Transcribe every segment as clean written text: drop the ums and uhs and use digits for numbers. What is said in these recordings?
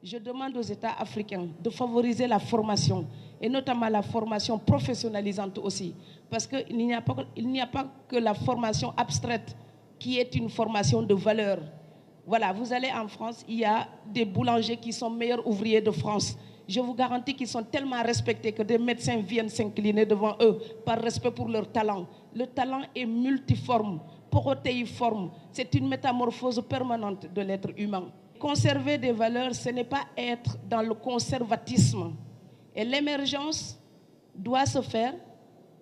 je demande aux États africains de favoriser la formation, et notamment la formation professionnalisante aussi, parce qu'il n'y a pas que la formation abstraite qui est une formation de valeur. Voilà, vous allez en France, il y a des boulangers qui sont meilleurs ouvriers de France. Je vous garantis qu'ils sont tellement respectés que des médecins viennent s'incliner devant eux par respect pour leur talent. Le talent est multiforme, protéiforme. C'est une métamorphose permanente de l'être humain. Conserver des valeurs, ce n'est pas être dans le conservatisme. Et l'émergence doit se faire,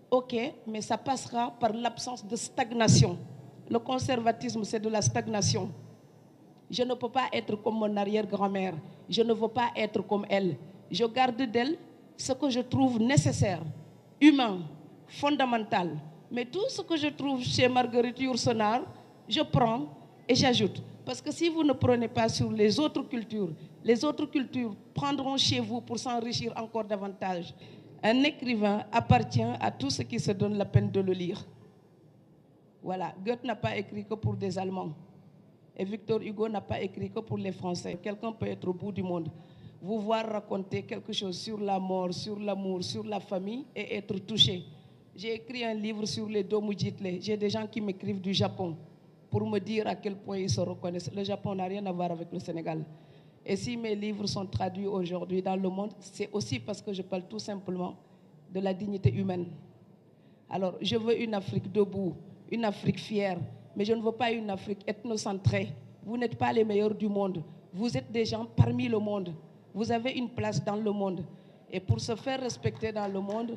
ok, mais ça passera par l'absence de stagnation. Le conservatisme, c'est de la stagnation. Je ne peux pas être comme mon arrière-grand-mère. Je ne veux pas être comme elle. Je garde d'elle ce que je trouve nécessaire, humain, fondamental. Mais tout ce que je trouve chez Marguerite Yourcenar, je prends et j'ajoute. Parce que si vous ne prenez pas sur les autres cultures prendront chez vous pour s'enrichir encore davantage. Un écrivain appartient à tous ceux qui se donnent la peine de le lire. Voilà, Goethe n'a pas écrit que pour des Allemands. Et Victor Hugo n'a pas écrit que pour les Français. Quelqu'un peut être au bout du monde, vous voir raconter quelque chose sur la mort, sur l'amour, sur la famille et être touché. J'ai écrit un livre sur les Domujitle. J'ai des gens qui m'écrivent du Japon pour me dire à quel point ils se reconnaissent. Le Japon n'a rien à voir avec le Sénégal. Et si mes livres sont traduits aujourd'hui dans le monde, c'est aussi parce que je parle tout simplement de la dignité humaine. Alors, je veux une Afrique debout, une Afrique fière, mais je ne veux pas une Afrique ethnocentrée. Vous n'êtes pas les meilleurs du monde. Vous êtes des gens parmi le monde. Vous avez une place dans le monde. Et pour se faire respecter dans le monde,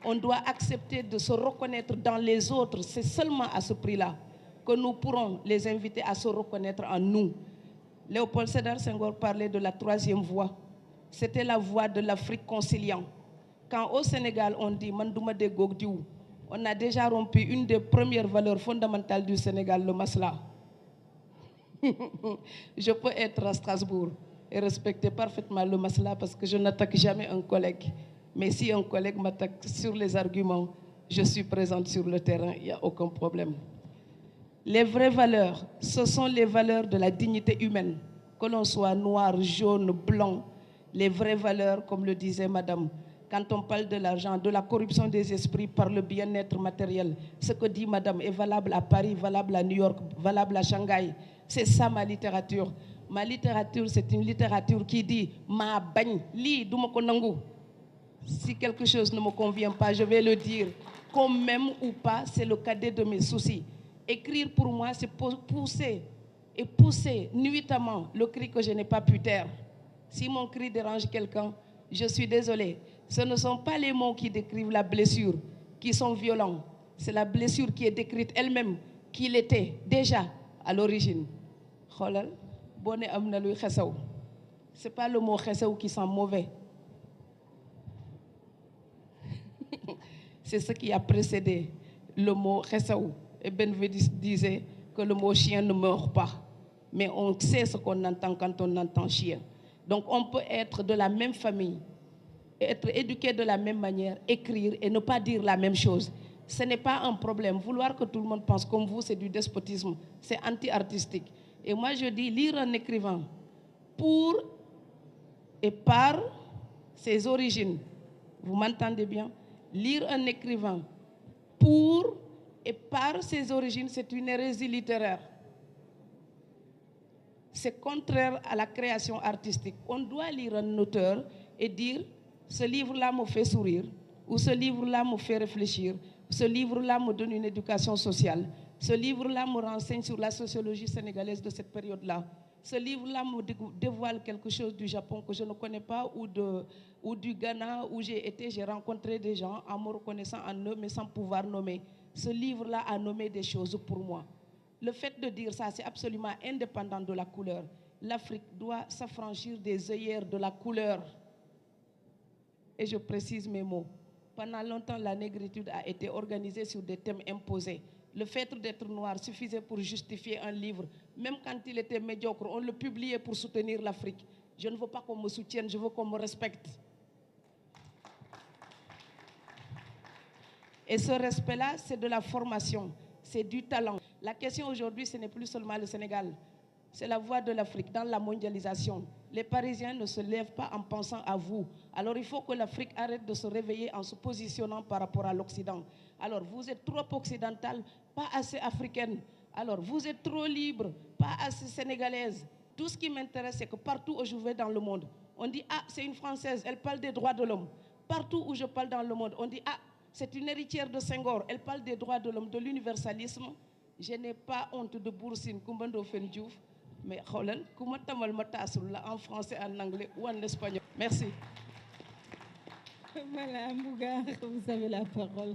on doit accepter de se reconnaître dans les autres. C'est seulement à ce prix-là que nous pourrons les inviter à se reconnaître en nous. Léopold Sédar Senghor parlait de la troisième voie. C'était la voie de l'Afrique conciliant. Quand au Sénégal on dit « Mandouma de Gogdiou », on a déjà rompu une des premières valeurs fondamentales du Sénégal, le masla. Je peux être à Strasbourg et respecter parfaitement le masla parce que je n'attaque jamais un collègue. Mais si un collègue m'attaque sur les arguments, je suis présente sur le terrain, il n'y a aucun problème. Les vraies valeurs, ce sont les valeurs de la dignité humaine. Que l'on soit noir, jaune, blanc, les vraies valeurs, comme le disait madame, quand on parle de l'argent, de la corruption des esprits par le bien-être matériel, ce que dit madame est valable à Paris, valable à New York, valable à Shanghai. C'est ça ma littérature. Ma littérature, c'est une littérature qui dit « Ma bagne, li du mako nangu ». Si quelque chose ne me convient pas, je vais le dire. Qu'on m'aime ou pas, c'est le cadet de mes soucis. Écrire pour moi, c'est pousser et pousser nuitamment le cri que je n'ai pas pu taire. Si mon cri dérange quelqu'un, je suis désolée. Ce ne sont pas les mots qui décrivent la blessure qui sont violents. C'est la blessure qui est décrite elle-même, qui l'était déjà à l'origine. C'est pas le mot khessaou qui sent mauvais. C'est ce qui a précédé le mot khessaou. Et Benveniste disait que le mot chien ne meurt pas. Mais on sait ce qu'on entend quand on entend chien. Donc on peut être de la même famille, être éduqué de la même manière, écrire et ne pas dire la même chose. Ce n'est pas un problème. Vouloir que tout le monde pense comme vous, c'est du despotisme. C'est anti-artistique. Et moi je dis, lire un écrivain pour et par ses origines. Vous m'entendez bien? Lire un écrivain pour et par ses origines, c'est une hérésie littéraire. C'est contraire à la création artistique. On doit lire un auteur et dire « ce livre-là me fait sourire » ou « ce livre-là me fait réfléchir » ce livre-là me donne une éducation sociale, ce livre-là me renseigne sur la sociologie sénégalaise de cette période-là. Ce livre-là me dévoile quelque chose du Japon que je ne connais pas ou du Ghana où j'ai été, j'ai rencontré des gens en me reconnaissant en eux mais sans pouvoir nommer. Ce livre-là a nommé des choses pour moi. Le fait de dire ça, c'est absolument indépendant de la couleur. L'Afrique doit s'affranchir des œillères de la couleur. Et je précise mes mots. Pendant longtemps, la négritude a été organisée sur des thèmes imposés. Le fait d'être noir suffisait pour justifier un livre. Même quand il était médiocre, on le publiait pour soutenir l'Afrique. Je ne veux pas qu'on me soutienne, je veux qu'on me respecte. Et ce respect-là, c'est de la formation, c'est du talent. La question aujourd'hui, ce n'est plus seulement le Sénégal, c'est la voie de l'Afrique dans la mondialisation. Les Parisiens ne se lèvent pas en pensant à vous. Alors il faut que l'Afrique arrête de se réveiller en se positionnant par rapport à l'Occident. Alors vous êtes trop occidental, pas assez africaine. Alors vous êtes trop libre, pas assez sénégalaise. Tout ce qui m'intéresse, c'est que partout où je vais dans le monde, on dit « Ah, c'est une Française, elle parle des droits de l'homme ». Partout où je parle dans le monde, on dit « Ah, c'est une héritière de Senghor, elle parle des droits de l'homme, de l'universalisme ». Je n'ai pas honte de Boursine, Koumbando Fendjouf, mais en français, en anglais ou en espagnol. Merci. Voilà, Mbougar, vous avez la parole.